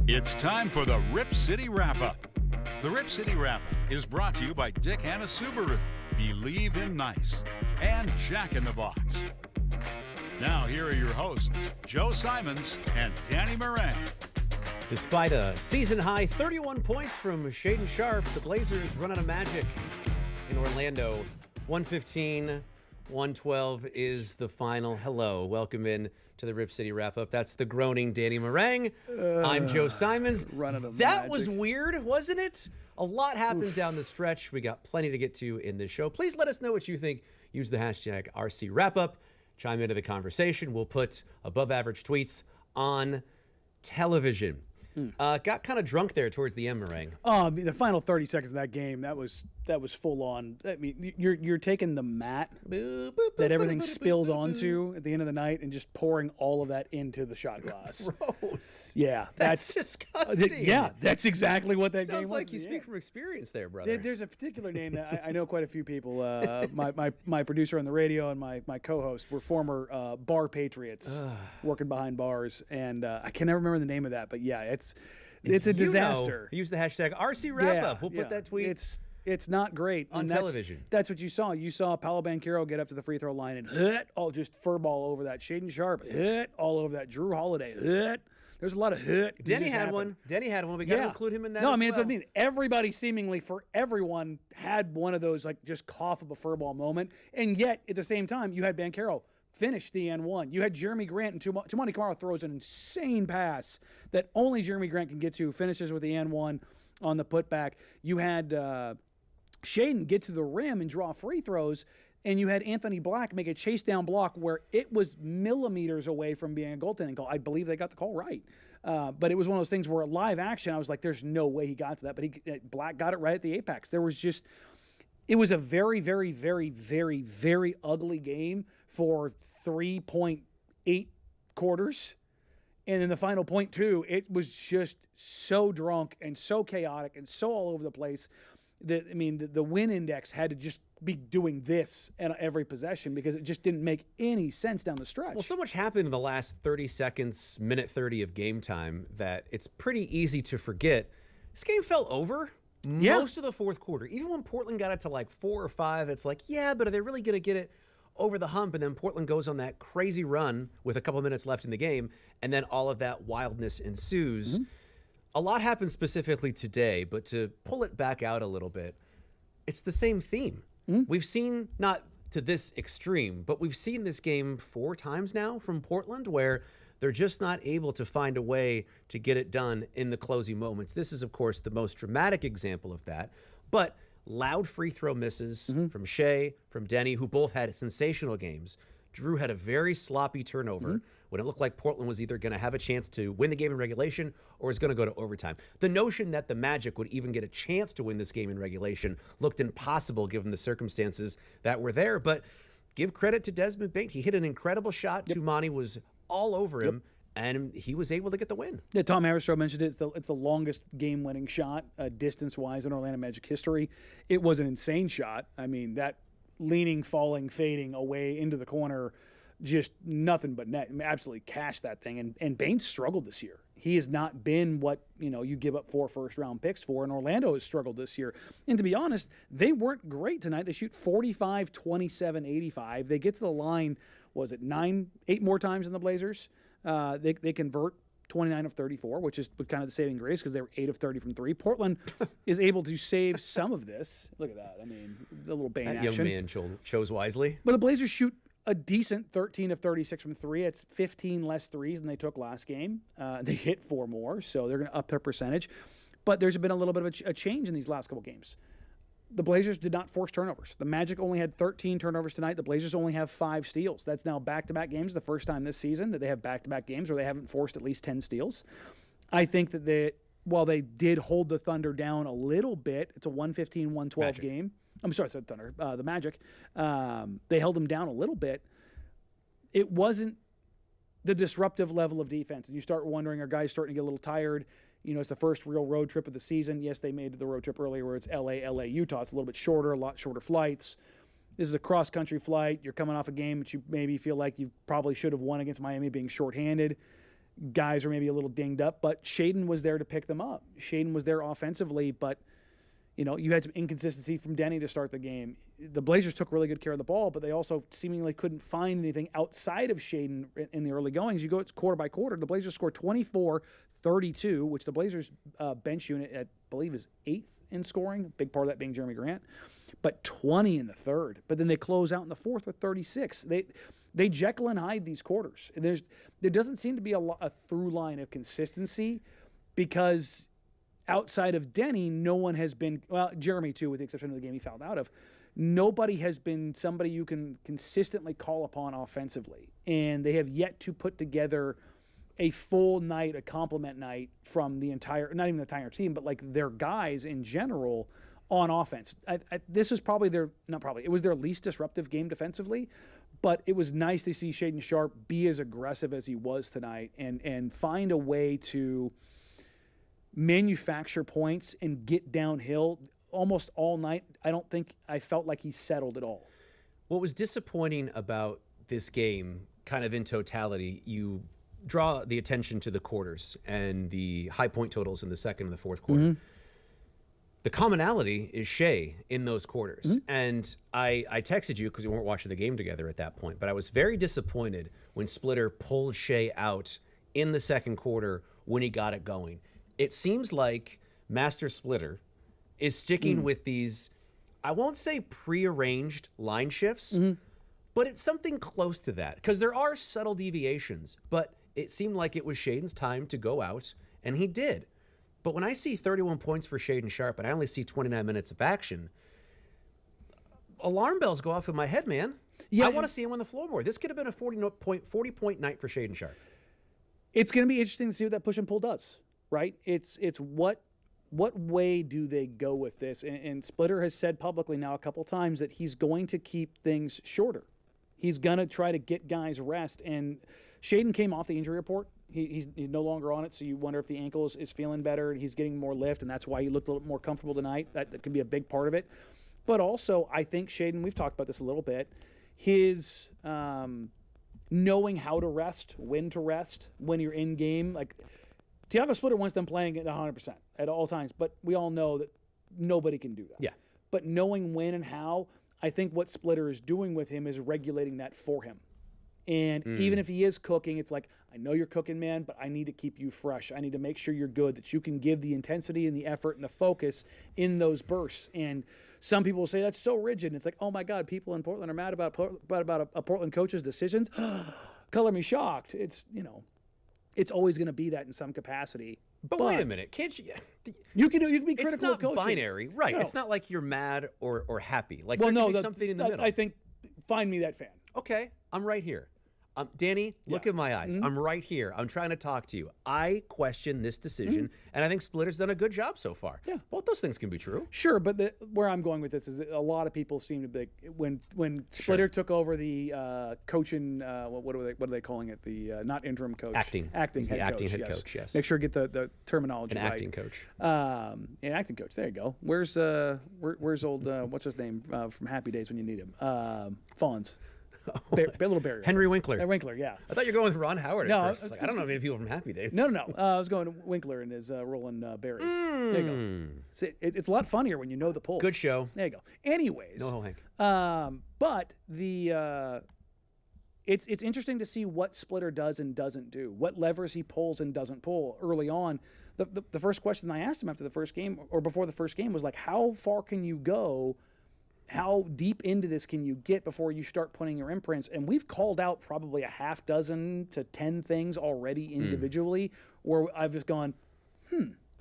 It's time for the Rip City Wrap-Up. The Rip City Wrap-Up is brought to you by Dick Hanna Subaru, Believe in Nice, and Jack in the Box. Now here are your hosts, Joe Simons and Danny Marang. Despite a season-high 31 points from Shaedon Sharpe, the Blazers run out of magic in Orlando. 115-112 is the final. Hello, welcome in to the Rip City Wrap-Up. That's the groaning Danny Marang. I'm Joe Simons. That was weird, wasn't it? A lot happened down the stretch. We got plenty to get to in this show. Please let us know what you think. Use the hashtag RCWrapUp. Chime into the conversation. We'll put above-average tweets on television. Got kind of drunk there towards the end, Marang. The final 30 seconds of that game, that was full on. I mean, you're taking the mat that everything spills onto at the end of the night and just pouring all of that into the shot glass. Gross. Yeah, that's disgusting. Yeah, that's exactly what that game was. Sounds like you speak from experience there, brother. There's a particular name that I know quite a few people. My producer on the radio and my co-host were former bar patriots working behind bars, and I can never remember the name of that, but yeah, it's a disaster. Use the hashtag RCWrapUp. We'll put that tweet. It's not great on television. That's what you saw. You saw Paolo Banchero get up to the free throw line and all just furball over that. Shaedon Sharpe all over that. Drew Holiday There's a lot of Denny had one. We got to include him in that. No, as I mean, well. it's what I mean. Everybody seemingly for everyone had one of those like just cough of a furball moment, and yet at the same time you had Banchero finish the N1. You had Jeremy Grant, and Toumani Camara throws an insane pass that only Jeremy Grant can get to, finishes with the N1 on the putback. You had Shaedon get to the rim and draw free throws, and you had Anthony Black make a chase down block where it was millimeters away from being a goaltending call. I believe they got the call right. But it was one of those things where live action, I was like, there's no way he got to that. But Black got it right at the apex. It was a very, very, very, very, very ugly game for 3.8 quarters. And in the final 0.2, it was just so drunk and so chaotic and so all over the place that, I mean, the win index had to just be doing this at every possession because it just didn't make any sense down the stretch. Well, so much happened in the last 30 seconds, minute 30 of game time that it's pretty easy to forget. This game fell over most of the fourth quarter. Even when Portland got it to like 4 or 5, it's like, yeah, but are they really going to get it over the hump? And then Portland goes on that crazy run with a couple minutes left in the game, and then all of that wildness ensues. A lot happened specifically today, but to pull it back out a little bit, it's the same theme. We've seen, not to this extreme, but we've seen this game 4 times now from Portland where they're just not able to find a way to get it done in the closing moments. This is, of course, the most dramatic example of that. But loud free throw misses from Shea, from Denny, who both had sensational games. Drew had a very sloppy turnover when it looked like Portland was either going to have a chance to win the game in regulation or was going to go to overtime. The notion that the Magic would even get a chance to win this game in regulation looked impossible given the circumstances that were there. But give credit to Desmond Bane. He hit an incredible shot. Toumani was all over him, and he was able to get the win. Yeah, Tom Haberstroh mentioned it. It's the longest game-winning shot distance-wise in Orlando Magic history. It was an insane shot. I mean, that leaning, falling, fading away into the corner, just nothing but net. I mean, absolutely cashed that thing. And Bane struggled this year. He has not been what you give up 4 first-round picks for, and Orlando has struggled this year. And to be honest, they weren't great tonight. They shoot 45, 27, 85. They get to the line, 8 more times than the Blazers? They convert 29 of 34, which is kind of the saving grace because they were 8 of 30 from 3. Portland is able to save some of this. Look at that. I mean, the little Bane action. Young man chose wisely. But the Blazers shoot a decent 13 of 36 from 3. It's 15 less threes than they took last game. They hit 4 more, so they're going to up their percentage. But there's been a little bit of a change in these last couple games. The Blazers did not force turnovers. The Magic only had 13 turnovers tonight. The Blazers only have 5 steals. That's now back-to-back games, the first time this season that they have back-to-back games where they haven't forced at least 10 steals. I think that while they did hold the Thunder down a little bit, it's a 115-112 game. I'm sorry, I said Thunder. The Magic. They held them down a little bit. It wasn't the disruptive level of defense. And you start wondering, are guys starting to get a little tired? It's the first real road trip of the season. Yes, they made the road trip earlier where it's LA, Utah. It's a little bit shorter, a lot shorter flights. This is a cross-country flight. You're coming off a game that you maybe feel like you probably should have won against Miami being shorthanded. guys are maybe a little dinged up, but Shaedon was there to pick them up. Shaedon was there offensively, but you had some inconsistency from Denny to start the game. The Blazers took really good care of the ball, but they also seemingly couldn't find anything outside of Shaedon in the early goings. You go quarter by quarter, the Blazers scored 24-32, which the Blazers bench unit, I believe, is 8th in scoring, big part of that being Jeremy Grant, but 20 in the third. But then they close out in the fourth with 36. They Jekyll and Hyde these quarters. There doesn't seem to be a through line of consistency because outside of Denny, no one has been, well, Jeremy too, with the exception of the game he fouled out of, nobody has been somebody you can consistently call upon offensively. And they have yet to put together a full night, a complement night from the entire, not even the entire team, but like their guys in general on offense. This was probably it was their least disruptive game defensively, but it was nice to see Shaedon Sharpe be as aggressive as he was tonight and find a way to manufacture points and get downhill almost all night. I don't think I felt like he settled at all. What was disappointing about this game, kind of in totality, you draw the attention to the quarters and the high point totals in the second and the fourth quarter. Mm-hmm. The commonality is Shea in those quarters. Mm-hmm. And I texted you because we weren't watching the game together at that point, but I was very disappointed when Splitter pulled Shea out in the second quarter when he got it going. It seems like Master Splitter is sticking with these, I won't say prearranged line shifts, but it's something close to that because there are subtle deviations, but it seemed like it was Shaedon's time to go out, and he did. But when I see 31 points for Shaedon Sharpe and I only see 29 minutes of action, alarm bells go off in my head, man. Yeah, I want to see him on the floor more. This could have been a 40-point night for Shaedon Sharpe. It's going to be interesting to see what that push and pull does, right? It's what way do they go with this? And Splitter has said publicly now a couple times that he's going to keep things shorter. He's going to try to get guys rest. And Shaedon came off the injury report. He's no longer on it, so you wonder if the ankle is feeling better and he's getting more lift, and that's why he looked a little more comfortable tonight. That could be a big part of it. But also, I think Shaedon, we've talked about this a little bit, his knowing how to rest, when to rest, when you're in game. Like, Thiago Splitter wants them playing at 100% at all times, but we all know that nobody can do that. Yeah. But knowing when and how, I think what Splitter is doing with him is regulating that for him. And even if he is cooking, it's like, I know you're cooking, man, but I need to keep you fresh. I need to make sure you're good, that you can give the intensity and the effort and the focus in those bursts. And some people will say that's so rigid. And it's like, oh, my God, people in Portland are mad about a Portland coach's decisions. Color me shocked. It's, it's always going to be that in some capacity. But wait a minute, can't you? You can be critical it's not of coaching. Binary, right? No. It's not like you're mad or happy. Like, well, there could be something in the middle. I think, find me that fan. Okay, I'm right here. Danny, look in my eyes. I'm right here. I'm trying to talk to you. I question this decision, and I think Splitter's done a good job so far. Yeah. Both those things can be true. Sure, but where I'm going with this is that a lot of people seem to be, when Splitter took over the coaching, what are they calling it? The not interim coach. Acting head head coach, yes. Make sure to get the terminology right. Acting coach. An acting coach. There you go. Where's old, what's his name from Happy Days when you need him? Fonz. Little Barrier. Henry Winkler. Winkler, yeah. I thought you were going with Ron Howard at first. I don't know many people from Happy Days. No. I was going to Winkler and his Roland Barry. There you go. It's a lot funnier when you know the pull. Good show. There you go. Anyways. No, Hank. But it's interesting to see what Splitter does and doesn't do, what levers he pulls and doesn't pull early on. The first question I asked him after the first game or before the first game was like, how far can you go? How deep into this can you get before you start putting your imprints? And we've called out probably a half dozen to 10 things already individually where I've just gone,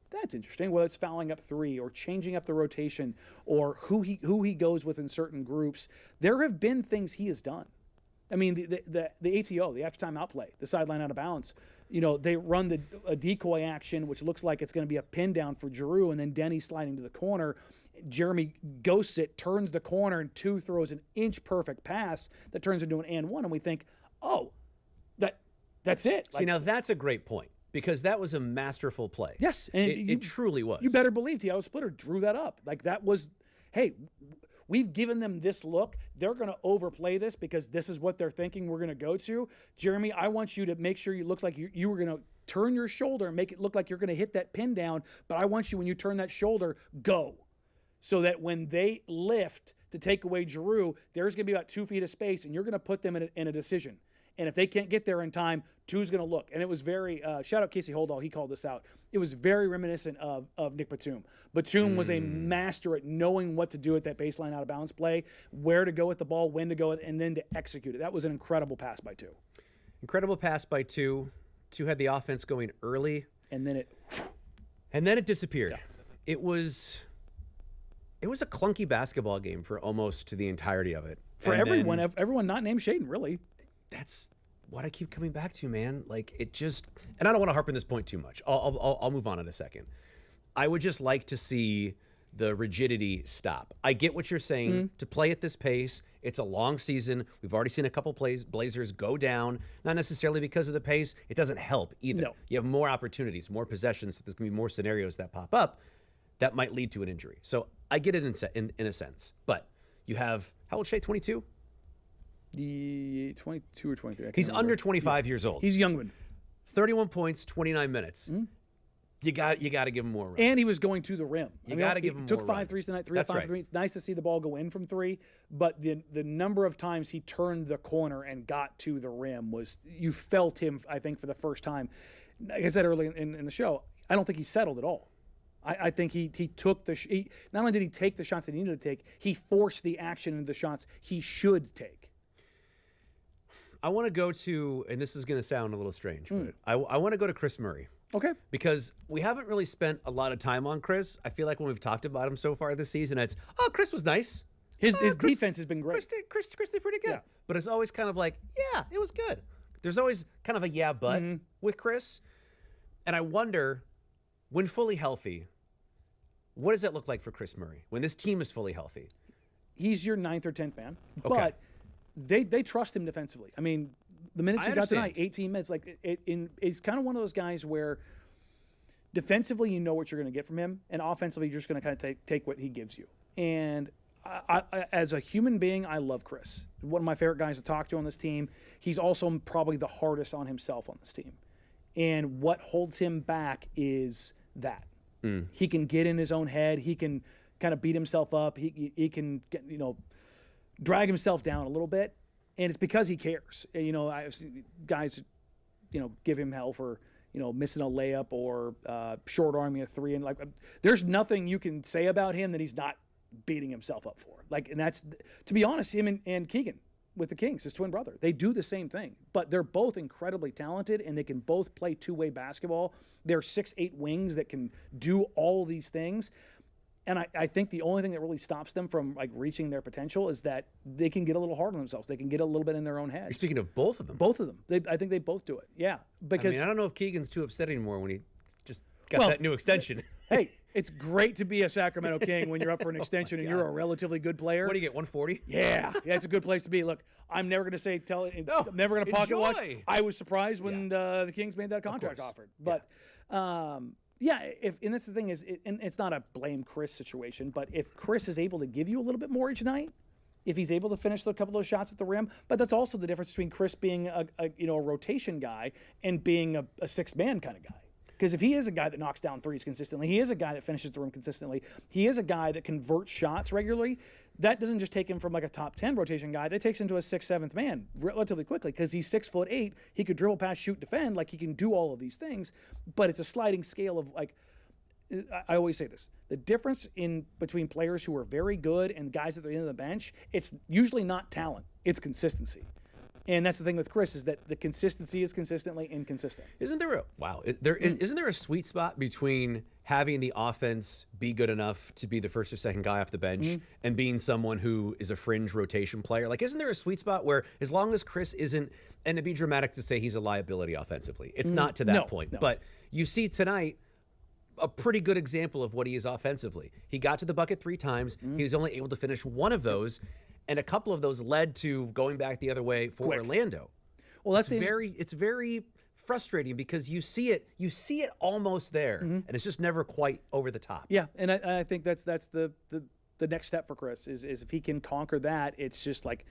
that's interesting. Whether it's fouling up three or changing up the rotation or who he goes with in certain groups. There have been things he has done. I mean, the ATO, the after time out play, the sideline out of bounds, they run a decoy action, which looks like it's going to be a pin down for Giroux, and then Denny sliding to the corner. Jeremy ghosts it, turns the corner, and two throws an inch-perfect pass that turns into an and one, and we think, oh, that's it. See, now that's a great point, because that was a masterful play. Yes. And it truly was. You better believe Thiago Splitter drew that up. Like, that was, hey, We've given them this look. They're going to overplay this because this is what they're thinking we're going to go to. Jeremy, I want you to make sure you look like you were going to turn your shoulder and make it look like you're going to hit that pin down. But I want you, when you turn that shoulder, go. So that when they lift to take away Giroux, there's going to be about 2 feet of space, and you're going to put them in a decision. And if they can't get there in time, two's going to look. And it was very, shout out Casey Holdall, he called this out. It was very reminiscent of Nick Batum. Batum was a master at knowing what to do at that baseline out of bounds play, where to go with the ball, when to go, and then to execute it. That was an incredible pass by two. Incredible pass by two. Two had the offense going early. And then it disappeared. Yeah. It was a clunky basketball game for almost the entirety of it. For everyone not named Shaden, really. That's what I keep coming back to, man. Like, it just, and I don't want to harp on this point too much. I'll move on in a second. I would just like to see the rigidity stop. I get what you're saying. To play at this pace, it's a long season. We've already seen a couple plays Blazers go down, not necessarily because of the pace. It doesn't help either. No. You have more opportunities, more possessions. So there's going to be more scenarios that pop up that might lead to an injury. So I get it in a sense. But you have, how old Shea, 22? The 22 or 23. He's under 25 years old. He's a young one. 31 points, 29 minutes. You got to give him more run. And he was going to the rim. You got to give him more run. run. Took 5 threes tonight, 3 That's of 5 right. threes. It's nice to see the ball go in from 3, but the number of times he turned the corner and got to the rim was, you felt him, I think, for the first time. Like I said earlier in the show, I don't think he settled at all. I think he took not only did he take the shots that he needed to take, he forced the action into the shots he should take. I want to go to, and this is going to sound a little strange, but I want to go to Chris Murray. Okay. Because we haven't really spent a lot of time on Chris. I feel like when we've talked about him so far this season, it's, Chris was nice. His defense has been great. Chris did pretty good. Yeah. But it's always kind of like, yeah, it was good. There's always kind of a yeah, but with Chris. And I wonder, when fully healthy, what does that look like for Chris Murray when this team is fully healthy? He's your 9th or 10th man. Okay. But they trust him defensively. I mean, the minutes he got tonight, 18 minutes, like it's kind of one of those guys where defensively you know what you're going to get from him, and offensively you're just going to kind of take what he gives you. And I, as a human being, I love Chris. One of my favorite guys to talk to on this team. He's also probably the hardest on himself on this team. And what holds him back is that. He can get in his own head. He can kind of beat himself up. He can get, drag himself down a little bit, and it's because he cares. I've seen guys, give him hell for missing a layup or short arming a 3, and there's nothing you can say about him that he's not beating himself up for. And that's, to be honest, him and Keegan with the Kings, his twin brother, they do the same thing, but they're both incredibly talented, and they can both play two-way basketball. They're 6'8" wings that can do all these things. And I think the only thing that really stops them from reaching their potential is that they can get a little hard on themselves. They can get a little bit in their own heads. You're speaking of both of them. Both of them. I think they both do it. Yeah. Because I don't know if Keegan's too upset anymore when he just got that new extension. Hey, it's great to be a Sacramento King when you're up for an extension and you're a relatively good player. What do you get, 140? Yeah, it's a good place to be. Look, I'm never going to say I'm never going to pocket watch. I was surprised when the Kings made that contract offer. But and that's the thing is, and it's not a blame Chris situation, but if Chris is able to give you a little bit more each night, if he's able to finish a couple of those shots at the rim, but that's also the difference between Chris being a rotation guy and being a six-man kind of guy. Because if he is a guy that knocks down threes consistently, he is a guy that finishes the rim consistently, he is a guy that converts shots regularly, that doesn't just take him from a top 10 rotation guy, that takes him to a 6th, 7th man relatively quickly because he's 6'8", he could dribble, pass, shoot, defend, he can do all of these things, but it's a sliding scale of I always say this, the difference between players who are very good and guys at the end of the bench, it's usually not talent, it's consistency. And that's the thing with Chris is that the consistency is consistently inconsistent. Isn't there isn't there a sweet spot between having the offense be good enough to be the first or second guy off the bench and being someone who is a fringe rotation player? Isn't there a sweet spot where as long as Chris isn't, and it'd be dramatic to say he's a liability offensively, it's not to that point. No. But you see tonight a pretty good example of what he is offensively. He got to the bucket 3 times. He was only able to finish one of those. And a couple of those led to going back the other way for Orlando. Well, it's very frustrating because you see it almost there, and it's just never quite over the top. Yeah, and I think that's the the next step for Chris is if he can conquer that. It's just like,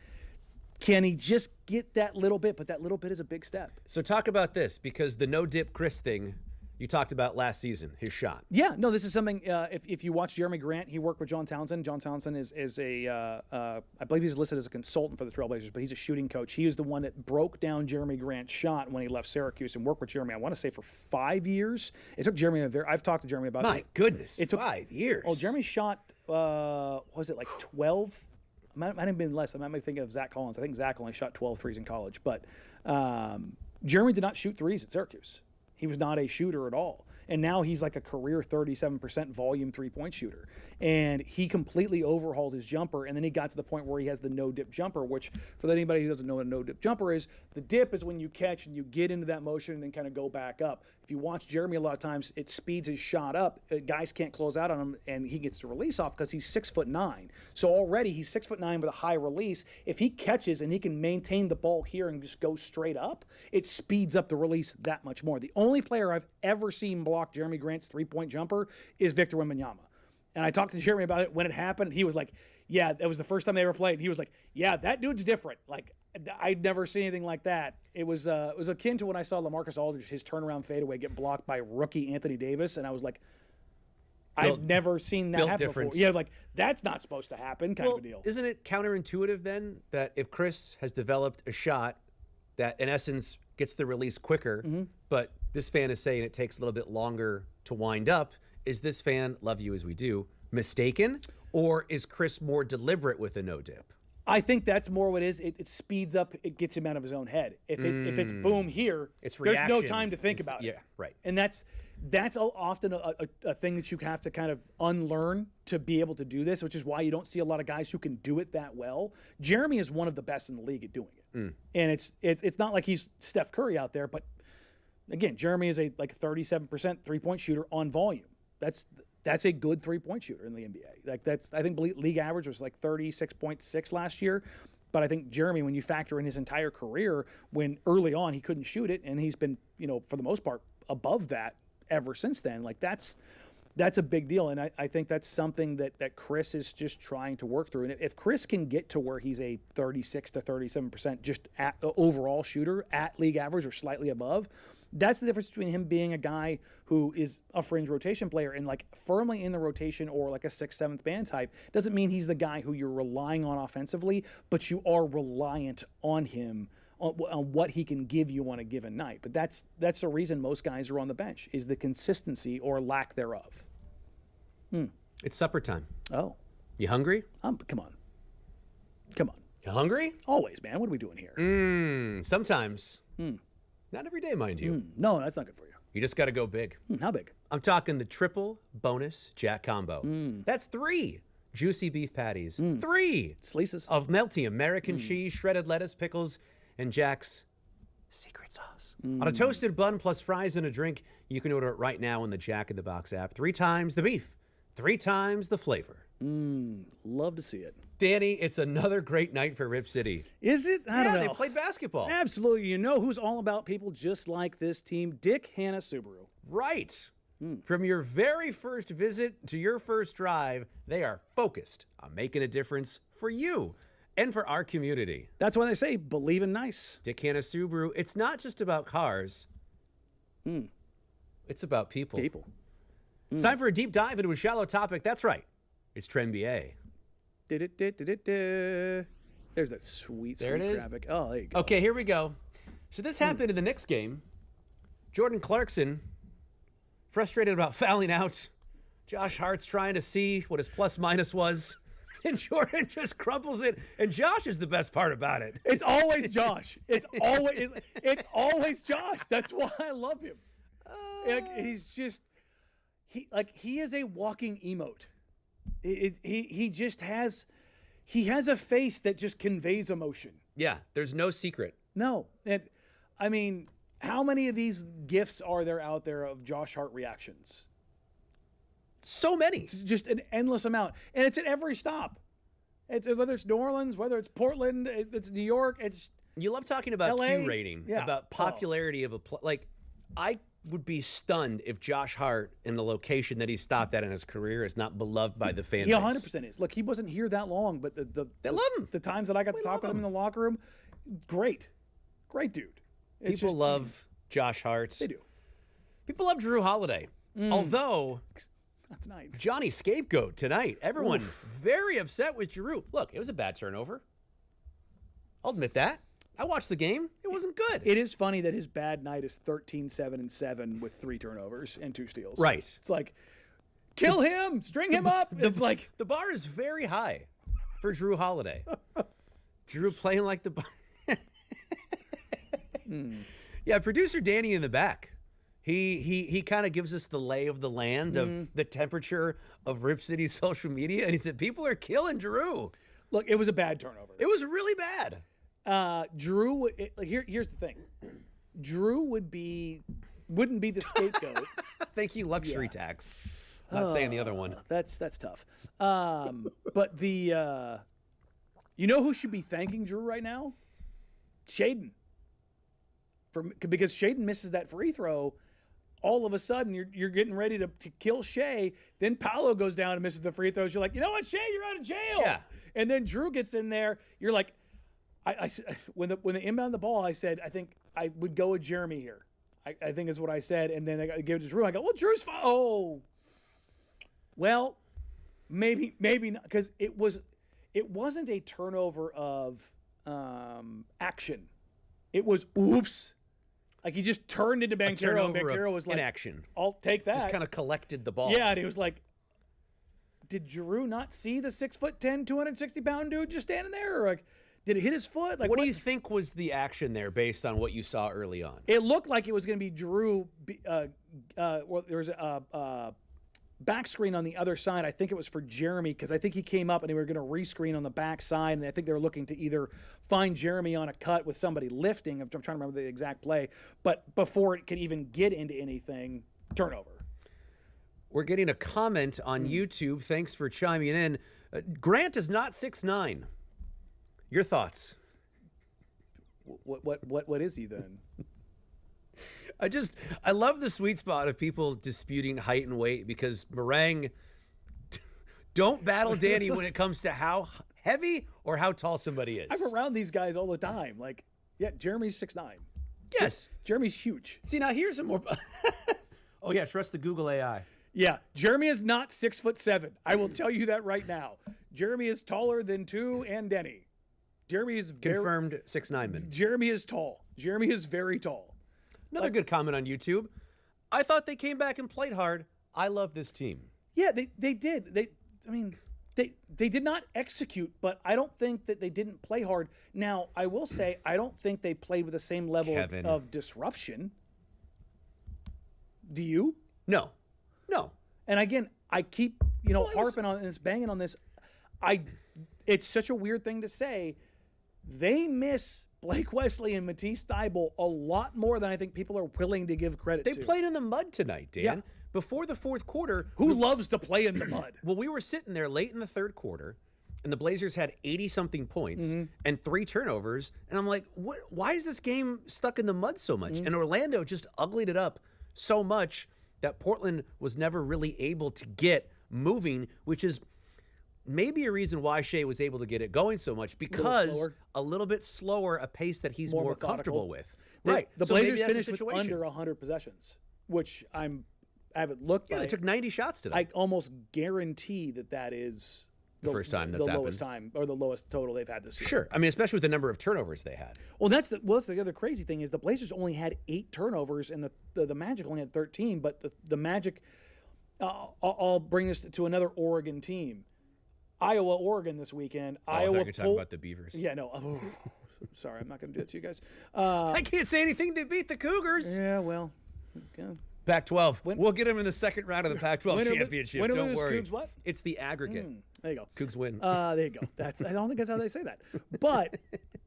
can he just get that little bit? But that little bit is a big step. So talk about this, because the no-dip Chris thing you talked about last season, his shot. Yeah, no, this is something, if you watch Jeremy Grant, he worked with John Townsend. John Townsend is I believe he's listed as a consultant for the Trailblazers, but he's a shooting coach. He is the one that broke down Jeremy Grant's shot when he left Syracuse and worked with Jeremy, I want to say, for 5 years. It took Jeremy I've talked to Jeremy about it. My goodness, it took 5 years. Oh, Jeremy shot, was it like 12? Might have been less. I might be thinking of Zach Collins. I think Zach only shot 12 threes in college. But Jeremy did not shoot threes at Syracuse. He was not a shooter at all. And now he's like a career 37% volume three-point shooter. And he completely overhauled his jumper, and then he got to the point where he has the no-dip jumper, which, for anybody who doesn't know what a no-dip jumper is, the dip is when you catch and you get into that motion and then kind of go back up. If you watch Jeremy a lot of times, it speeds his shot up. Guys can't close out on him, and he gets the release off because he's 6'9". So already he's 6'9" with a high release. If he catches and he can maintain the ball here and just go straight up, it speeds up the release that much more. The only player I've ever seen block Jeremy Grant's three-point jumper is Victor Wembanyama. And I talked to Jeremy about it when it happened. He was like, yeah, that was the first time they ever played. He was like, yeah, that dude's different. Like, I'd never seen anything like that. It was akin to when I saw LaMarcus Aldridge, his turnaround fadeaway, get blocked by rookie Anthony Davis. And I was like, I've never seen that happen before. Yeah, like, that's not supposed to happen kind of a deal. Isn't it counterintuitive then that if Chris has developed a shot that, in essence, gets the release quicker, but this fan is saying it takes a little bit longer to wind up, is this fan, love you as we do, mistaken? Or is Chris more deliberate with a no-dip? I think that's more what it is. It speeds up. It gets him out of his own head. If it's boom here, it's there's reaction. no time to think about it. Yeah, right. And that's often a thing that you have to kind of unlearn to be able to do this, which is why you don't see a lot of guys who can do it that well. Jeremy is one of the best in the league at doing it. And it's not like he's Steph Curry out there, but again, Jeremy is a 37% three-point shooter on volume. That's a good three-point shooter in the NBA. Like, I think league average was like 36.6 last year. But I think Jeremy, when you factor in his entire career, when early on he couldn't shoot it, and he's been, for the most part, above that ever since then. Like, that's a big deal. And I think that's something that Chris is just trying to work through. And if Chris can get to where he's a 36 to 37% just overall shooter at league average or slightly above, that's the difference between him being a guy who is a fringe rotation player and like firmly in the rotation or like a 6th, 7th man type. Doesn't mean he's the guy who you're relying on offensively, but you are reliant on him on what he can give you on a given night. But that's the reason most guys are on the bench, is the consistency or lack thereof. It's supper time. Oh. You hungry? Come on. You hungry? Always, man. What are we doing here? Sometimes. Not every day, mind you. No, that's not good for you. You just got to go big. How big? I'm talking the triple bonus Jack combo. That's 3 juicy beef patties, 3 Sleases of melty American cheese, shredded lettuce, pickles, and Jack's secret sauce. On a toasted bun plus fries and a drink, you can order it right now on the Jack in the Box app. 3 times the beef, 3 times the flavor. Love to see it. Danny, it's another great night for Rip City. Is it? I don't know. They played basketball. Absolutely. You know who's all about people just like this team? Dick Hanna Subaru. Right. From your very first visit to your first drive, they are focused on making a difference for you and for our community. That's why they say believe in nice. Dick Hanna Subaru, it's not just about cars. It's about people. It's time for a deep dive into a shallow topic. That's right. It's Trenbia. There's that sweet graphic. Oh, there you go. Okay, here we go. So this happened in the Knicks game. Jordan Clarkson, frustrated about fouling out. Josh Hart's trying to see what his plus-minus was. And Jordan just crumples it. And Josh is the best part about it. It's always Josh. It's always Josh. That's why I love him. He's just he is a walking emote. He just has a face that just conveys emotion. Yeah, there's no secret. No. And I mean, how many of these GIFs are there out there of Josh Hart reactions? So many. Just an endless amount. And it's at every stop. It's whether it's New Orleans, whether it's Portland, it's New York, it's you love talking about LA. Q rating, Yeah. about popularity of a like I would be stunned if Josh Hart, in the location that he stopped at in his career, is not beloved by the fan He base. 100% is. Look, he wasn't here that long, but They love him. The times that I got to talk with him in the locker room, great dude. It's People just- love Josh Hart. They do. People love Drew Holiday. Although Not tonight. Johnny Scapegoat tonight. Everyone very upset with Drew. Look, it was a bad turnover. I'll admit that. I watched the game. It wasn't good. It is funny that his bad night is 13-7-7 with 3 turnovers and 2 steals. Right. It's like, kill him, string him up. It's like The bar is very high for Drew Holiday. Drew playing like the bar. Yeah, producer Danny in the back. He kind of gives us the lay of the land of the temperature of Rip City social media, and he said people are killing Drew. Look, it was a bad turnover. It was really bad. Drew, here's the thing. Drew wouldn't be the scapegoat. Thank you, luxury tax. Not saying the other one. That's tough. But the you know who should be thanking Drew right now? Shaden. Because Shaden misses that free throw, all of a sudden you're getting ready to kill Shea. Then Paolo goes down and misses the free throws. You're like, you know what, Shea, you're out of jail. Yeah. And then Drew gets in there. You're like, when the inbound the ball, I said I think I would go with Jeremy here. I think is what I said. And then I gave it to Drew. I go, well, Drew's fine. Oh, well, maybe not, because it wasn't a turnover of action. It was oops. Like he just turned into Banchero, and Banchero was like, inaction. I'll take that. Just kind of collected the ball. Yeah, and he was like, did Drew not see the 6'10", 260-pound dude just standing there? Or like, did it hit his foot? Like, what do you think was the action there based on what you saw early on? It looked like it was going to be Drew. Well, there was a back screen on the other side. I think it was for Jeremy, because I think he came up and they were going to rescreen on the back side, and I think they were looking to either find Jeremy on a cut with somebody lifting. I'm trying to remember the exact play, but before it could even get into anything, turnover. We're getting a comment on YouTube. Thanks for chiming in. Grant is not 6'9". Your thoughts? What is he then? I love the sweet spot of people disputing height and weight, because Marang don't battle Danny when it comes to how heavy or how tall somebody is. I'm around these guys all the time. Like, yeah, Jeremy's 6'9". Yes. Jeremy's huge. See, now here's some more. Oh, yeah, trust the Google AI. Yeah, Jeremy is not 6'7". I will tell you that right now. Jeremy is taller than 2 and Denny. Jeremy is Confirmed 6'9" man. Jeremy is tall. Jeremy is very tall. Another good comment on YouTube. I thought they came back and played hard. I love this team. Yeah, they did. They did not execute, but I don't think that they didn't play hard. Now, I will say, I don't think they played with the same level of disruption. Do you? No. And again, I keep, harping on this, banging on this. It's such a weird thing to say. They miss Blake Wesley and Matisse Thybulle a lot more than I think people are willing to give credit to. They played in the mud tonight, Dan. Yeah. Before the fourth quarter. Who loves to play in the mud? Well, we were sitting there late in the third quarter, and the Blazers had 80-something points and 3 turnovers. And I'm like, why is this game stuck in the mud so much? And Orlando just uglied it up so much that Portland was never really able to get moving, which is maybe a reason why Shea was able to get it going so much, because a little bit slower, a pace that he's more comfortable with. Right. The So Blazers maybe that's the finished with situation. under 100 possessions, which I haven't looked. Yeah, they took 90 shots today. I almost guarantee that is The first time that's the lowest time, or the lowest total they've had this year. Sure. I mean, especially with the number of turnovers they had. Well, that's the other crazy thing is the Blazers only had 8 turnovers, and the Magic only had 13. But the Magic, I'll bring this to another Oregon team, Iowa, Oregon this weekend. Iowa. I thought talking about the Beavers. Yeah, no. Oh, sorry, I'm not going to do that to you guys. I can't say anything to beat the Cougars. Yeah, well. Okay. Pac-12. We'll get them in the second round of the Pac-12 championship. Win or Don't lose, worry. Cougs what? It's the aggregate. There you go. Cougs win. There you go. I don't think that's how they say that. But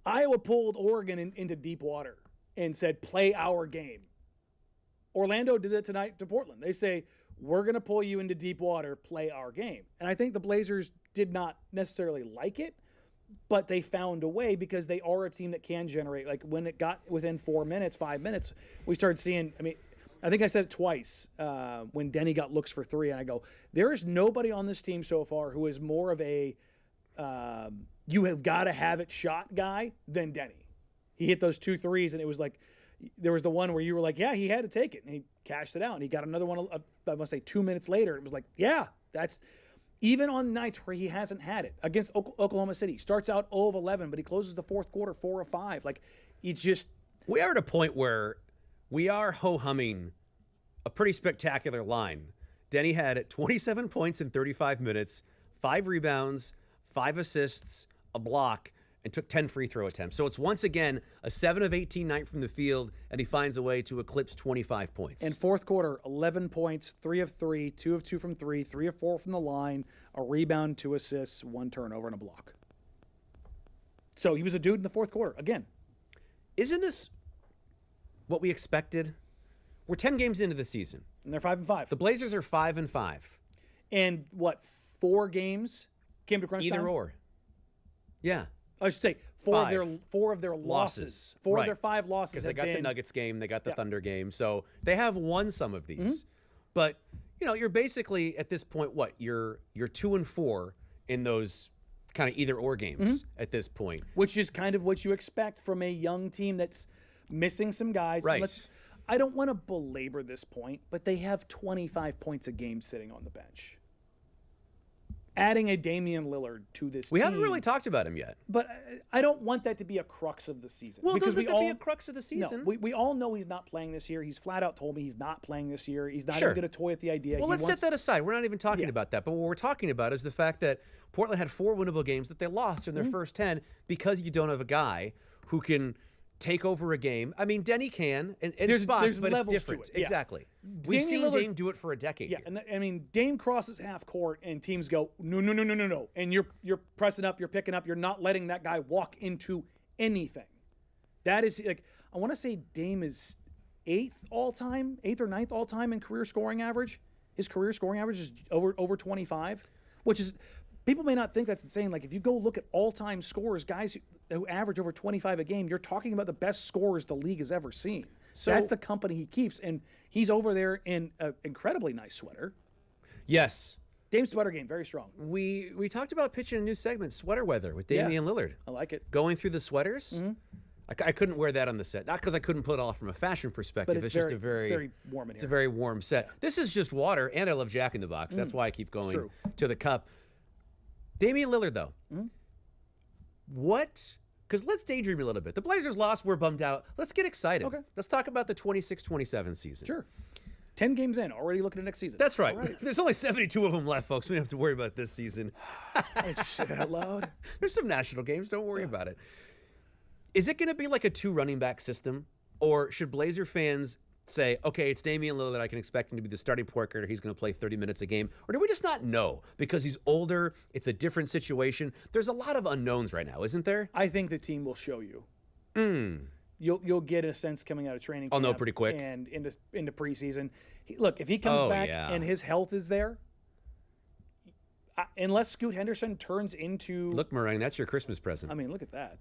Iowa pulled Oregon into deep water and said, play our game. Orlando did that tonight to Portland. They say, we're going to pull you into deep water, play our game. And I think the Blazers did not necessarily like it, but they found a way because they are a team that can generate. Like when it got within 4 minutes, 5 minutes, we started seeing, I think I said it twice when Denny got looks for three, and I go, there is nobody on this team so far who is more of a you have got to have it shot guy than Denny. He hit those 2 threes, and it was like there was the one where you were like, yeah, he had to take it, and he cashed it out, and he got another one. I must say 2 minutes later, it was like, yeah, that's even on nights where he hasn't had it against Oklahoma City. Starts out 0 of 11, but he closes the fourth quarter 4 of 5. Like it's just we are at a point where we are ho-humming a pretty spectacular line. Denny had 27 points in 35 minutes, 5 rebounds, 5 assists, a block, and took 10 free throw attempts. So it's once again a 7 of 18 night from the field, and he finds a way to eclipse 25 points. In fourth quarter, 11 points, 3 of 3, 2 of 2 from 3, 3 of 4 from the line, a rebound, 2 assists, 1 turnover, and a block. So he was a dude in the fourth quarter again. Isn't this what we expected? We're 10 games into the season. And they're 5 and 5. The Blazers are 5 and 5. And what, 4 games came to crunch Either time? or. Yeah. I should say 4 of their losses. 4 Right. of their 5 losses Because they have got been the Nuggets game, they got the Thunder game, so they have won some of these. But you're basically at this point you're 2 and 4 in those kind of either or games at this point, which is kind of what you expect from a young team that's missing some guys. Right. I don't want to belabor this point, but they have 25 points a game sitting on the bench. Adding a Damian Lillard to this we team. haven't really talked about him yet. But I don't want that to be a crux of the season. Well, because doesn't that be a crux of the season? No, we all know he's not playing this year. He's flat out told me he's not playing this year. He's not Sure. even going to toy with the idea. Well, let's set that aside. We're not even talking about that. But what we're talking about is the fact that Portland had 4 winnable games that they lost in their first 10 because you don't have a guy who can take over a game. I mean, Denny can in spots, but it's different. Yeah. Exactly. We've Damian seen Lillard, Dame do it for a decade. Yeah, here. and I mean, Dame crosses half court, and teams go, no, and you're pressing up, you're picking up, you're not letting that guy walk into anything. That is like I want to say Dame is 8th or 9th all time in career scoring average. His career scoring average is over 25, which is people may not think that's insane. Like if you go look at all time scorers, guys who average over 25 a game, you're talking about the best scorers the league has ever seen. So that's the company he keeps, and he's over there in an incredibly nice sweater. Yes. Dame's sweater game, very strong. We talked about pitching a new segment, Sweater Weather, with Damian Lillard. I like it. Going through the sweaters. I couldn't wear that on the set. Not because I couldn't pull it off from a fashion perspective. But it's just a very warm in It's here. a very warm set. This is just water, and I love Jack in the Box. That's why I keep going to the cup. Damian Lillard, though. What? Because let's daydream a little bit. The Blazers lost. We're bummed out. Let's get excited. Okay. Let's talk about the 26-27 season. Sure. 10 games in, already looking at next season. That's right. There's only 72 of them left, folks. We don't have to worry about this season. I just say that out loud. There's some national games. Don't worry about it. Is it going to be like a 2 running back system? Or should Blazer fans say, okay, it's Damian Lillard, I can expect him to be the starting point guard, he's going to play 30 minutes a game? Or do we just not know? Because he's older, it's a different situation. There's a lot of unknowns right now, isn't there? I think the team will show you. You'll get a sense coming out of training camp. I'll know pretty quick. And into preseason. Look, if he comes back and his health is there, unless Scoot Henderson turns into... Look, Marang, that's your Christmas present. I mean, look at that.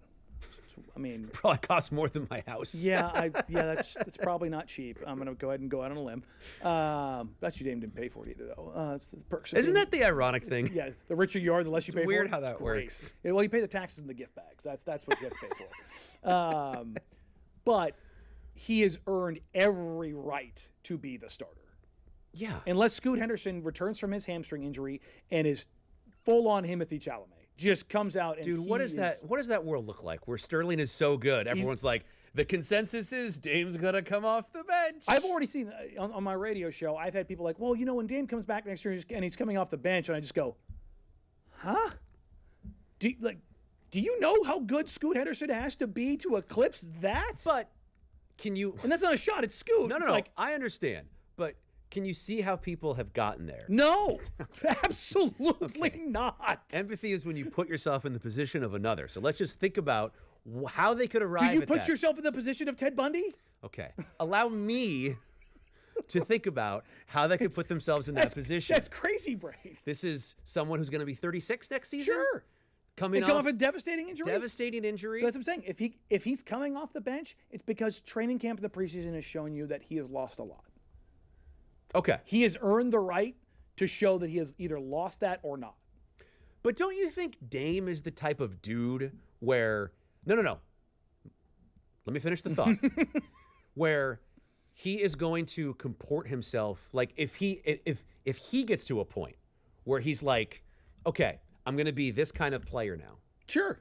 I mean, probably costs more than my house. That's probably not cheap. I'm gonna go ahead and go out on a limb. Bet you Dame didn't pay for it either, though. It's the perks. Isn't that the ironic thing? Yeah, the richer you are, the less you pay for it. It's weird how that works. Yeah, well, you pay the taxes in the gift bags. That's what you have to pay for. But he has earned every right to be the starter. Yeah. Unless Scoot Henderson returns from his hamstring injury and is full on Timothy Chalamet. Just comes out and dude, what does that world look like where Sterling is so good? Everyone's like, the consensus is Dame's gonna come off the bench. I've already seen on my radio show, I've had people like, well, when Dame comes back next year and he's coming off the bench, and I just go, huh? Do you know how good Scoot Henderson has to be to eclipse that? But can you? And that's not a shot. It's Scoot. No. Like, I understand, but can you see how people have gotten there? No, absolutely not. Empathy is when you put yourself in the position of another. So let's just think about how they could arrive at that. Do you put yourself in the position of Ted Bundy? Okay. Allow me to think about how they could put themselves in that position. That's crazy, Brain. This is someone who's going to be 36 next season? Sure. Coming off a devastating injury. Devastating injury. That's what I'm saying. If he's coming off the bench, it's because training camp in the preseason has shown you that he has lost a lot. Okay. He has earned the right to show that he has either lost that or not. But don't you think Dame is the type of dude where no. Let me finish the thought. Where he is going to comport himself like if he gets to a point where he's like, okay, I'm going to be this kind of player now. Sure.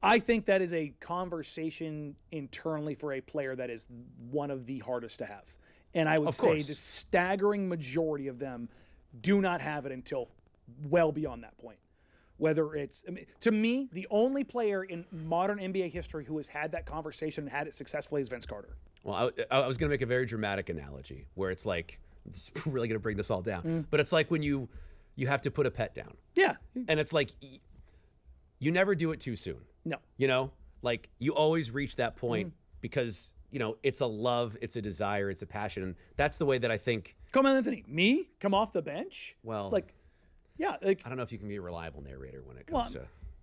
I think that is a conversation internally for a player that is one of the hardest to have. And I would say the staggering majority of them do not have it until well beyond that point. Whether it's, to me, the only player in modern NBA history who has had that conversation and had it successfully is Vince Carter. Well, I was going to make a very dramatic analogy where it's like, I'm just really going to bring this all down. But it's like when you have to put a pet down. Yeah. And it's like, you never do it too soon. No. You know, like you always reach that point because, you know, it's a love, it's a desire, it's a passion. And that's the way that I think. Come on, Anthony. Me? Come off the bench? Well, it's like, yeah. Like, I don't know if you can be a reliable narrator when it comes to.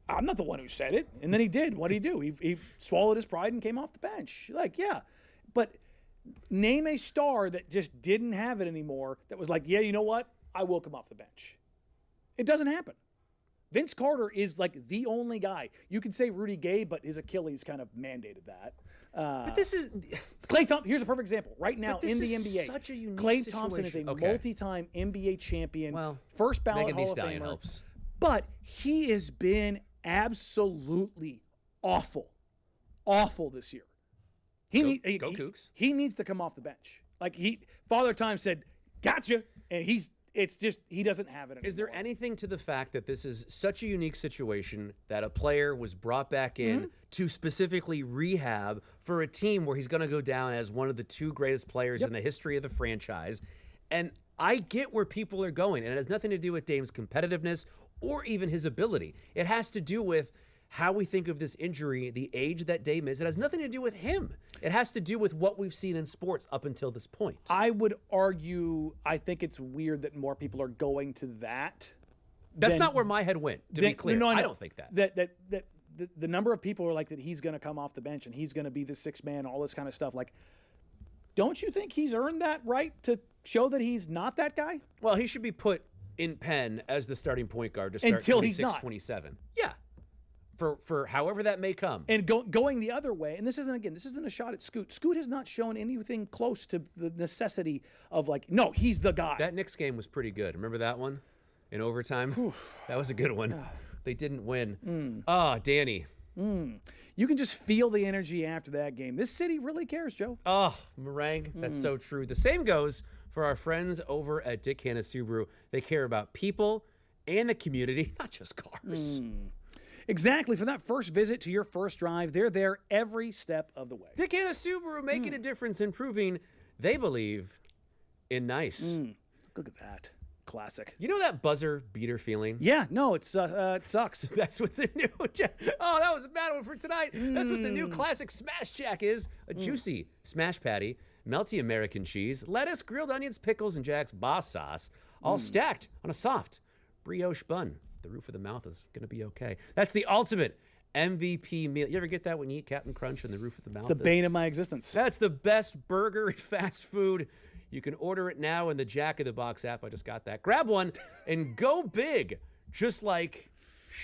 I'm not the one who said it. And then he did. What did he do? He swallowed his pride and came off the bench. Like, yeah. But name a star that just didn't have it anymore that was like, yeah, you know what? I will come off the bench. It doesn't happen. Vince Carter is like the only guy. You could say Rudy Gay, but his Achilles kind of mandated that. But this is Klay Thompson. Here's a perfect example. Right now in the NBA, such a unique Klay situation. Thompson is a multi-time NBA champion, well, first ballot Megan Hall Thee of Stallion Famer. helps. But he has been absolutely awful this year. Go Cougs. He needs to come off the bench. Like Father Time said, "Gotcha," and it's just he doesn't have it anymore. Is there anything to the fact that this is such a unique situation that a player was brought back in to specifically rehab for a team where he's going to go down as one of the two greatest players in the history of the franchise? And I get where people are going, and it has nothing to do with Dame's competitiveness or even his ability. It has to do with how we think of this injury, the age that Dame is. It has nothing to do with him. It has to do with what we've seen in sports up until this point. I would argue, I think it's weird that more people are going to that. That's not where my head went, to be clear. No, I don't think that. The number of people are like that he's going to come off the bench and he's going to be the sixth man, all this kind of stuff. Like, don't you think he's earned that right to show that he's not that guy? Well, he should be put in pen as the starting point guard to start until 26, he's not. 27. Yeah. For however that may come. And going the other way, and this isn't a shot at Scoot. Scoot has not shown anything close to the necessity of like, no, he's the guy. That Knicks game was pretty good. Remember that one in overtime? That was a good one. They didn't win. Danny. You can just feel the energy after that game. This city really cares, Joe. Oh, Marang, that's so true. The same goes for our friends over at Dick Hanna Subaru. They care about people and the community, not just cars. Exactly. For that first visit to your first drive, they're there every step of the way. Dick Hanna Subaru making a difference in proving they believe in nice. Look at that. Classic. You know that buzzer beater feeling? Yeah, no, it sucks. That's what the new that was a bad one for tonight. That's what the new classic Smash Jack is. A juicy smash patty, melty American cheese, lettuce, grilled onions, pickles, and Jack's boss sauce, all stacked on a soft brioche bun. The roof of the mouth is going to be okay. That's the ultimate MVP meal. You ever get that when you eat Captain Crunch and the roof of the mouth? It's the bane of my existence. That's the best burger at fast food. You can order it now in the Jack in the Box app. I just got that. Grab one and go big, just like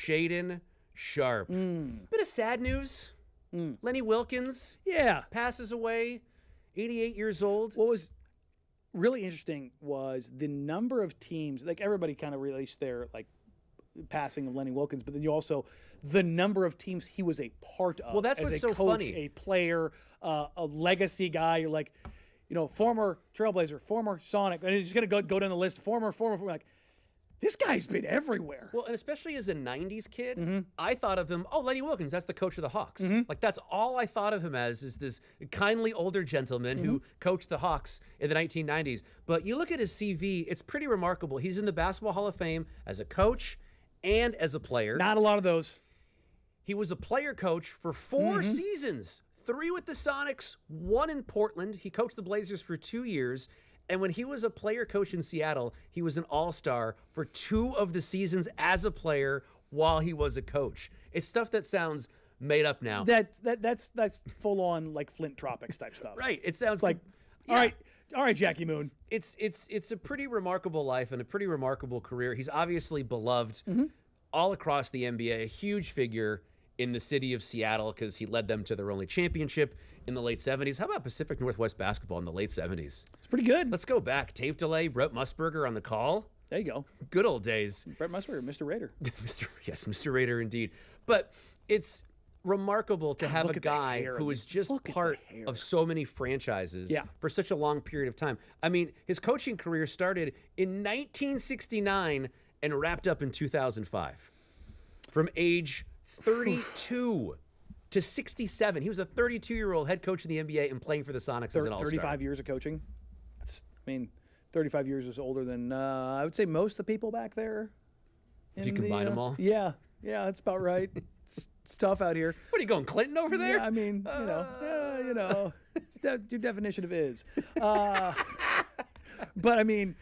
Shaden Sharp. Bit of sad news. Lenny Wilkins passes away, 88 years old. What was really interesting was the number of teams, like everybody kind of released their like passing of Lenny Wilkins, but then you also the number of teams he was a part of. Well, that's as what's a so coach, funny. A player, a legacy guy. You're like, you know, former Trailblazer, former Sonic, and he's just gonna go down the list. Former. Like, this guy's been everywhere. Well, and especially as a '90s kid, I thought of him. Oh, Lenny Wilkins, that's the coach of the Hawks. Like that's all I thought of him as is this kindly older gentleman who coached the Hawks in the 1990s. But you look at his CV; it's pretty remarkable. He's in the Basketball Hall of Fame as a coach and as a player. Not a lot of those. He was a player coach for 4 seasons, 3 with the Sonics, 1 in Portland. He coached the Blazers for 2 years. And when he was a player coach in Seattle, he was an all-star for 2 of the seasons as a player while he was a coach. It's stuff that sounds made up now. That's full on like Flint Tropics type stuff. Right. It sounds like, all right, All right, Jackie Moon. It's a pretty remarkable life and a pretty remarkable career. He's obviously beloved all across the NBA, a huge figure in the city of Seattle because he led them to their only championship in the late 70s. How about Pacific Northwest basketball in the late 70s? It's pretty good. Let's go back. Tape delay, Brett Musburger on the call. There you go. Good old days. Brett Musburger, Mr. Raider. Mr. Raider indeed. But it's remarkable to have a guy who is just part of so many franchises for such a long period of time. I mean, his coaching career started in 1969 and wrapped up in 2005. From age 32 to 67. He was a 32-year-old head coach in the NBA and playing for the Sonics as an all-star. 35 years of coaching. 35 years is older than, I would say, most of the people back there. Did you combine them all? Yeah, that's about right. It's tough out here. What are you going, Clinton over there? Yeah, I mean, it's your definition of is. But I mean,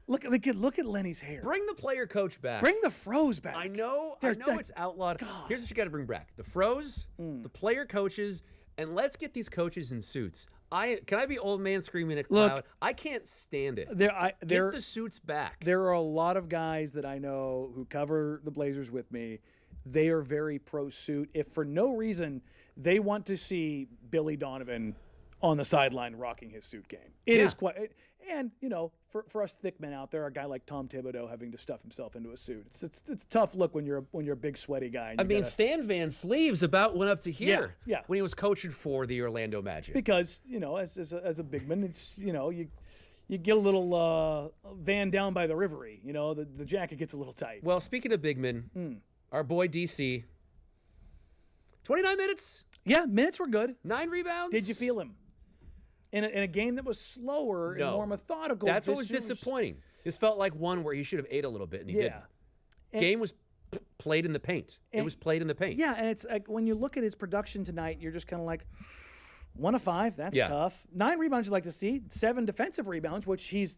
look at Lenny's hair. Bring the player coach back. Bring the froze back. I know it's outlawed. God. Here's what you got to bring back: the froze, the player coaches, and let's get these coaches in suits. Can I be old man screaming at cloud? I can't stand it. Get the suits back. There are a lot of guys that I know who cover the Blazers with me. They are very pro suit. If for no reason they want to see Billy Donovan on the sideline rocking his suit game. It is quite. And for us thick men out there, a guy like Tom Thibodeau having to stuff himself into a suit. It's a tough look when you're a big sweaty guy. Stan Van Sleeves about went up to here. Yeah. When he was coaching for the Orlando Magic. Because as a big man, it's you get a little van down by the rivery. The jacket gets a little tight. Well, speaking of big men, our boy DC. 29 minutes. Yeah, minutes were good. 9 rebounds. Did you feel him? In a game that was slower and more methodical. That's what was disappointing. This felt like one where he should have ate a little bit, and he didn't. Game was played in the paint. It was played in the paint. Yeah, and it's like when you look at his production tonight, you're just kind of like, 1 of 5, that's tough. 9 rebounds you'd like to see. 7 defensive rebounds, which he's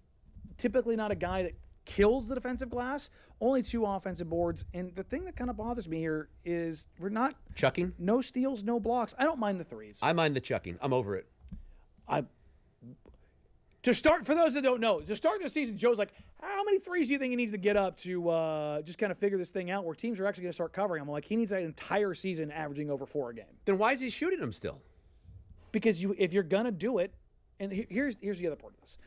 typically not a guy that kills the defensive glass. Only 2 offensive boards. And the thing that kind of bothers me here is we're not chucking. No steals, no blocks. I don't mind the threes. I mind the chucking. I'm over it. For those that don't know, to start the season, Joe's like, how many threes do you think he needs to get up to just kind of figure this thing out where teams are actually going to start covering him? I'm like, he needs an entire season averaging over 4 a game. Then why is he shooting them still? Because if you're going to do it, and here's the other part of this.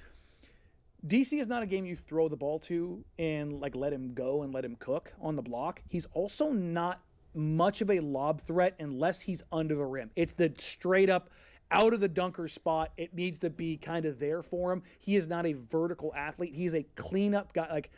DC is not a game you throw the ball to and let him go and let him cook on the block. He's also not much of a lob threat unless he's under the rim. It's the straight up out of the dunker spot. It needs to be kind of there for him. He is not a vertical athlete. He's a cleanup guy. Like,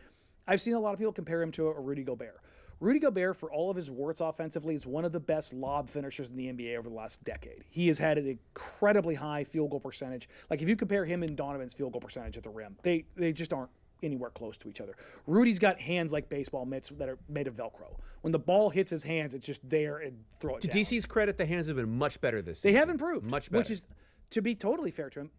I've seen a lot of people compare him to a Rudy Gobert. Rudy Gobert, for all of his warts offensively, is one of the best lob finishers in the NBA over the last decade. He has had an incredibly high field goal percentage. Like, if you compare him and Donovan's field goal percentage at the rim, they just aren't anywhere close to each other. Rudy's got hands like baseball mitts that are made of Velcro. When the ball hits his hands, it's just there and throw it down. To DC's credit, the hands have been much better this season. They have improved. Much better. Which is, to be totally fair to him,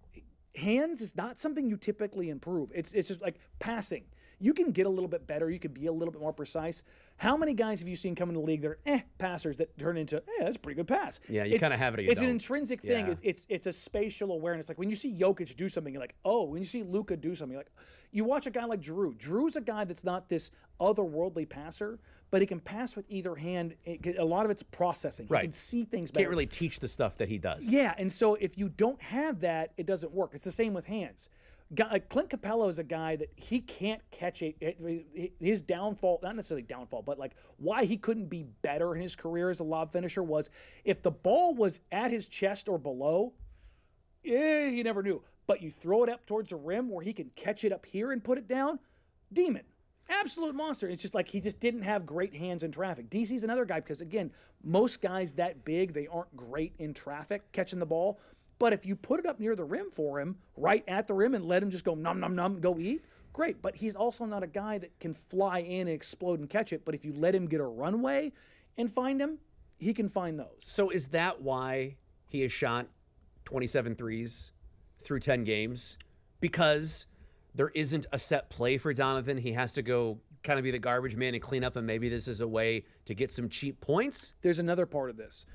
hands is not something you typically improve. It's just like passing. You can get a little bit better. You can be a little bit more precise. How many guys have you seen come in the league that are passers that turn into, that's a pretty good pass? Yeah, you kind of have it. It's an intrinsic thing. It's a spatial awareness. Like when you see Jokic do something, you're like, oh. When you see Luka do something, you're like, you watch a guy like Drew. Drew's a guy that's not this otherworldly passer, but he can pass with either hand. A lot of it's processing. Right. He can see things better. Can't really teach the stuff that he does. Yeah, and so if you don't have that, it doesn't work. It's the same with hands. Clint Capella is a guy that he can't catch his downfall, not necessarily downfall, but like why he couldn't be better in his career as a lob finisher was if the ball was at his chest or below, he never knew. But you throw it up towards the rim where he can catch it up here and put it down, demon. Absolute monster. It's just like he just didn't have great hands in traffic. DC's another guy because, again, most guys that big, they aren't great in traffic catching the ball. But if you put it up near the rim for him, right at the rim, and let him just go nom, nom, nom, go eat, great. But he's also not a guy that can fly in and explode and catch it. But if you let him get a runway and find him, he can find those. So is that why he has shot 27 threes through 10 games? Because there isn't a set play for Donovan. He has to go kind of be the garbage man and clean up, and maybe this is a way to get some cheap points? There's another part of this.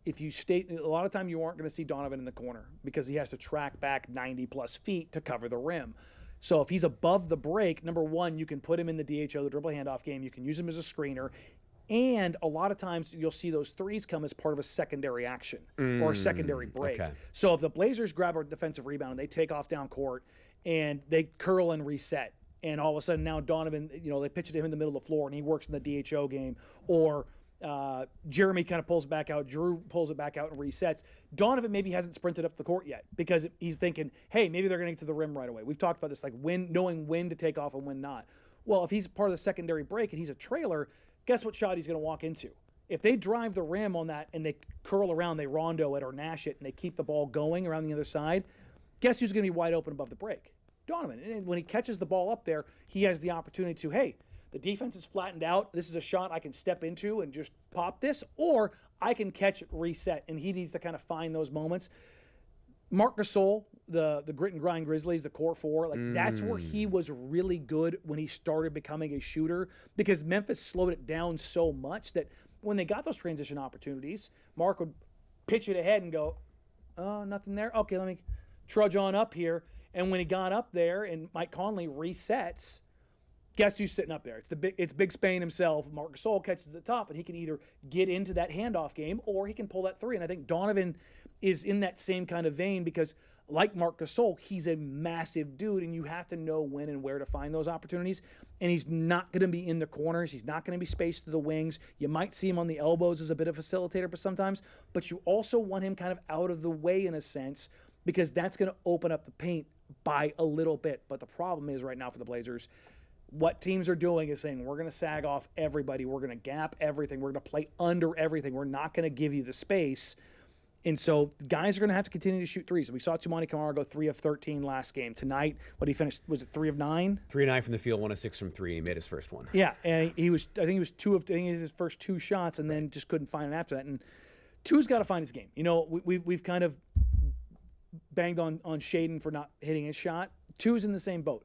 if you stay, a lot of time you aren't going to see Donovan in the corner because he has to track back 90-plus feet to cover the rim. So if he's above the break, number one, you can put him in the DHO, the dribble handoff game. You can use him as a screener. And a lot of times you'll see those threes come as part of a secondary action or a secondary break. Okay. So if the Blazers grab a defensive rebound and they take off down court and they curl and reset, and all of a sudden now Donovan, they pitch it to him in the middle of the floor and he works in the DHO game, or Jeremy kind of pulls it back out, Drew pulls it back out and resets. Donovan maybe hasn't sprinted up the court yet because he's thinking, hey, maybe they're going to get to the rim right away. We've talked about this, like knowing when to take off and when not. Well, if he's part of the secondary break and he's a trailer, guess what shot he's going to walk into? If they drive the rim on that and they curl around, they rondo it or nash it, and they keep the ball going around the other side, guess who's going to be wide open above the break? Donovan. And when he catches the ball up there, he has the opportunity to, hey, the defense is flattened out. This is a shot I can step into and just pop this, or I can catch it, reset, and he needs to kind of find those moments. Marc Gasol, the grit and grind Grizzlies, the core four, that's where he was really good when he started becoming a shooter, because Memphis slowed it down so much that when they got those transition opportunities, Mark would pitch it ahead and go, oh, nothing there? Okay, let me trudge on up here. And when he got up there and Mike Conley resets, guess who's sitting up there? It's Big Spain himself. Marc Gasol catches at the top, and he can either get into that handoff game or he can pull that three. And I think Donovan is in that same kind of vein because, like Marc Gasol, he's a massive dude, and you have to know when and where to find those opportunities. And he's not going to be in the corners. He's not going to be spaced to the wings. You might see him on the elbows as a bit of a facilitator sometimes, but you also want him kind of out of the way in a sense, because that's going to open up the paint by a little bit. But the problem is right now for the Blazers, what teams are doing is saying, we're going to sag off everybody. We're going to gap everything. We're going to play under everything. We're not going to give you the space. And so guys are going to have to continue to shoot threes. We saw Tumani Kamara go 3 of 13 last game. Tonight, what he finished, was it 3 of 9? 3 of 9 from the field, 1 of 6 from 3. He made his first one. Yeah, and I think he was 2 of, I think his first 2 shots, and then just couldn't find it after that. And Two's got to find his game. We've kind of banged on Shaden for not hitting his shot. Two's in the same boat.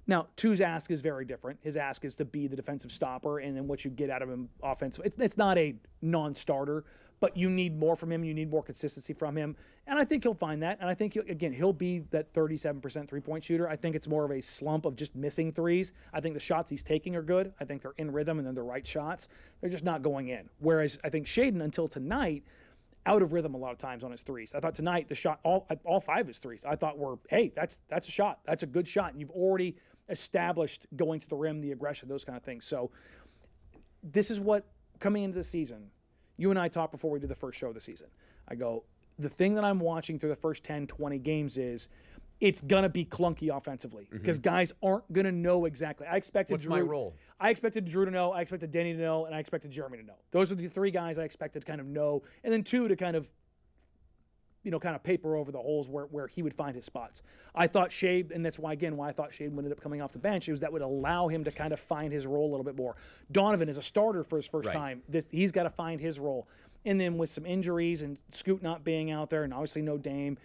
Now, Two's ask is very different. His ask is to be the defensive stopper, and then what you get out of him offensive. It's not a non-starter, but you need more from him. You need more consistency from him, and I think he'll find that. And I think, he'll be that 37% three-point shooter. I think it's more of a slump of just missing threes. I think the shots he's taking are good. I think they're in rhythm, and they're the right shots. They're just not going in. Whereas I think Shaden, until tonight, out of rhythm a lot of times on his threes. I thought tonight the shot, all 5 of his threes, I thought were, hey, that's a shot. That's a good shot. And you've already established going to the rim, the aggression, those kind of things. So this is what, coming into the season, you and I talked before we did the first show of the season. I go, the thing that I'm watching through the first 10, 20 games is it's going to be clunky offensively because guys aren't going to know exactly. I expected What's my role? I expected Drew to know, I expected Denny to know, and I expected Jeremy to know. Those are the 3 guys I expected to kind of know, and then 2 to kind of paper over the holes where he would find his spots. I thought Shea, and that's why I thought Shea ended up coming off the bench, is that would allow him to kind of find his role a little bit more. Donovan is a starter for his first time. He's got to find his role. And then with some injuries and Scoot not being out there, and obviously no Dame,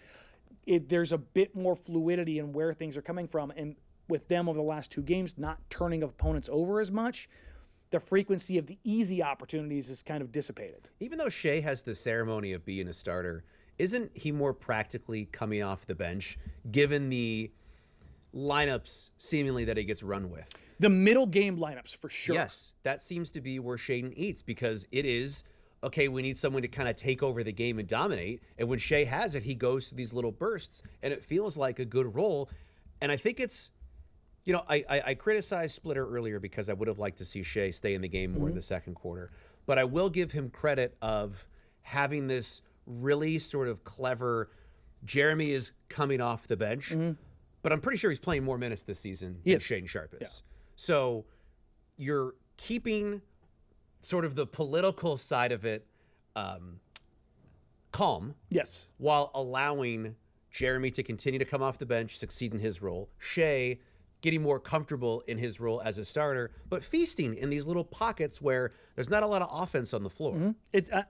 there's a bit more fluidity in where things are coming from. And with them over the last 2 games not turning opponents over as much, the frequency of the easy opportunities is kind of dissipated. Even though Shea has the ceremony of being a starter, isn't he more practically coming off the bench, given the lineups seemingly that he gets run with? The middle game lineups, for sure. Yes, that seems to be where Shaden eats, because it is, okay, we need someone to kind of take over the game and dominate. And when Shea has it, he goes through these little bursts, and it feels like a good role. And I think it's, I criticized Splitter earlier because I would have liked to see Shea stay in the game more in the second quarter. But I will give him credit of having this really sort of clever, Jeremy is coming off the bench, but I'm pretty sure he's playing more minutes this season than Shaden Sharp is. Yeah. So you're keeping sort of the political side of it calm, while allowing Jeremy to continue to come off the bench, succeed in his role, Shea getting more comfortable in his role as a starter, but feasting in these little pockets where there's not a lot of offense on the floor.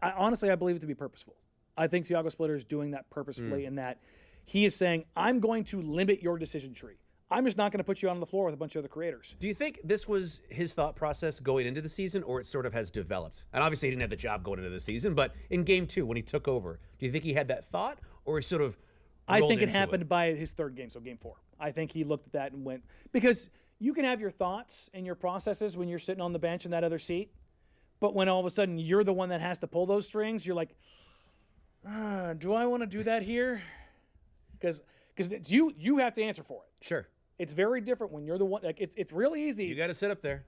Honestly, I believe it to be purposeful. I think Thiago Splitter is doing that purposefully in that he is saying, I'm going to limit your decision tree. I'm just not going to put you on the floor with a bunch of other creators. Do you think this was his thought process going into the season, or it sort of has developed? And obviously he didn't have the job going into the season, but in game 2 when he took over, do you think he had that thought, or sort of I think it into happened by his third game, so game 4. I think he looked at that and went, because you can have your thoughts and your processes when you're sitting on the bench in that other seat, but when all of a sudden you're the one that has to pull those strings, you're like, do I want to do that here? Because you have to answer for it. Sure. It's very different when you're the one. Like it's really easy. You got to sit up there.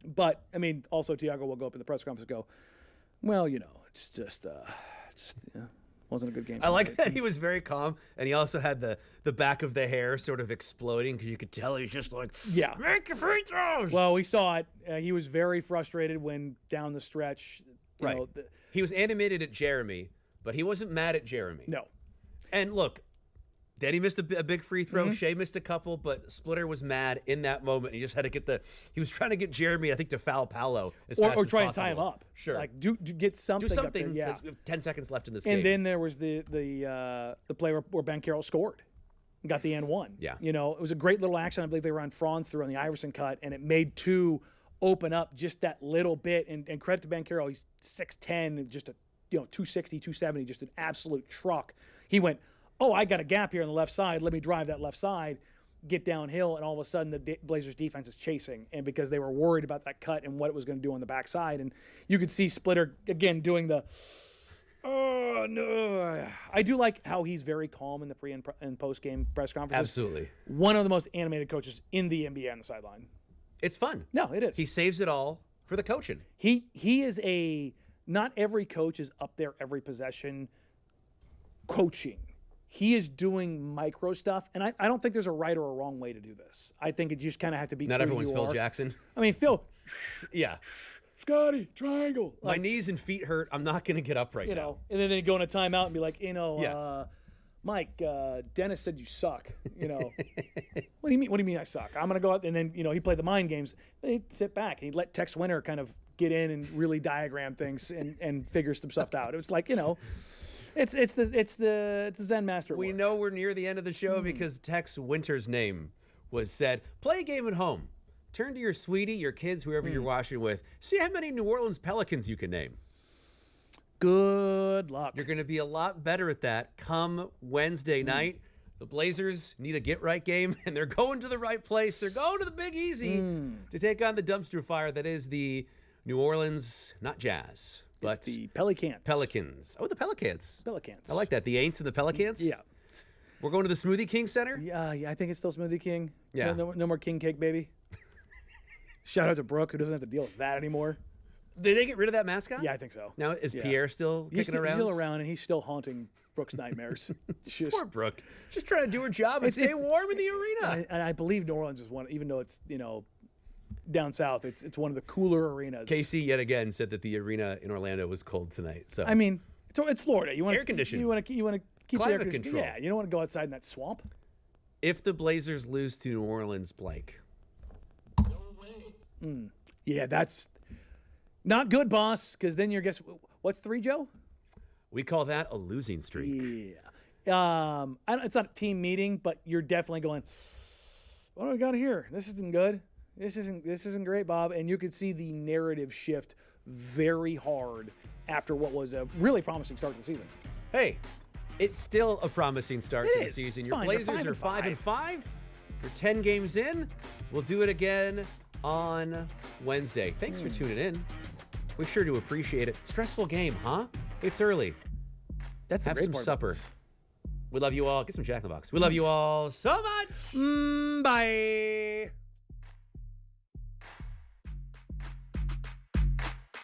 But I mean, also Tiago will go up in the press conference and go, "Well, it's just wasn't a good game." I like that he was very calm, and he also had the back of the hair sort of exploding because you could tell he's just like, yeah, make your free throws. Well, we saw it. He was very frustrated when down the stretch. Right. He was animated at Jeremy, but he wasn't mad at Jeremy. No. And look. Danny missed a big free throw. Shea missed a couple, but Splitter was mad in that moment. He just had to get he was trying to get Jeremy, I think, to foul Paolo as fast or as try possible. and tie him up. Sure. Like do get something. Do up something. there, yeah. We have 10 seconds left in this game. And then there was the play where Ben Carroll scored, and got the N1. Yeah. It was a great little action. I believe they were on Franz through on the Iverson cut, and it made 2 open up just that little bit. And credit to Ben Carroll, he's 6'10", and just a 260, 270, just an absolute truck. He went, oh, I got a gap here on the left side. Let me drive that left side, get downhill, and all of a sudden the Blazers defense is chasing. And because they were worried about that cut and what it was going to do on the backside, and you could see Splitter again doing the, oh no. I do like how he's very calm in the pre and post game press conferences. Absolutely. One of the most animated coaches in the NBA on the sideline. It's fun. No, it is. He saves it all for the coaching. He is not every coach is up there every possession coaching. He is doing micro stuff, and I don't think there's a right or a wrong way to do this. I think it just kind of have to be. Not everyone's Phil Jackson. I mean, Phil. Yeah. Scotty, triangle. My knees and feet hurt. I'm not going to get up right now. And then they go in a timeout and be like, Mike, Dennis said you suck. What do you mean? What do you mean I suck? I'm going to go out, and then he played the mind games. He'd sit back and he'd let Tex Winter kind of get in and really diagram things and figure some stuff out. It was like It's the Zen master. We know we're near the end of the show because Tex Winter's name was said. Play a game at home. Turn to your sweetie, your kids, whoever you're watching with. See how many New Orleans Pelicans you can name. Good luck. You're going to be a lot better at that come Wednesday night. The Blazers need a get-right game, and they're going to the right place. They're going to the Big Easy to take on the dumpster fire that is the New Orleans, not Jazz. But it's the Pelicans. Pelicans. Oh, the Pelicans. Pelicans. I like that. The Aints and the Pelicans? Yeah. We're going to the Smoothie King Center? Yeah, I think it's still Smoothie King. Yeah. No more King Cake, baby. Shout out to Brooke, who doesn't have to deal with that anymore. Did they get rid of that mascot? Yeah, I think so. Now, is Pierre still kicking around? He's still around, and he's still haunting Brooke's nightmares. Poor Brooke. She's trying to do her job and stay warm in the arena. And I believe New Orleans is one, even though it's, down south, it's one of the cooler arenas. KC yet again said that the arena in Orlando was cold tonight. So I mean, it's Florida. You want air conditioning. You want to keep climate the air control. Yeah, you don't want to go outside in that swamp. If the Blazers lose to New Orleans, blank. Yeah, that's not good, boss. Because then you're what's 3, Joe? We call that a losing streak. Yeah. It's not a team meeting, but you're definitely going, what do we got here? This isn't good. This isn't great, Bob. And you could see the narrative shift very hard after what was a really promising start to the season. Hey, it's still a promising start to the season. It's Your fine. Blazers are 5-5. You're 10 games in. We'll do it again on Wednesday. Thanks for tuning in. We sure do appreciate it. Stressful game, huh? It's early. That's Have the great some part supper. about this. We love you all. Get some Jack in the Box. We love you all so much. Bye.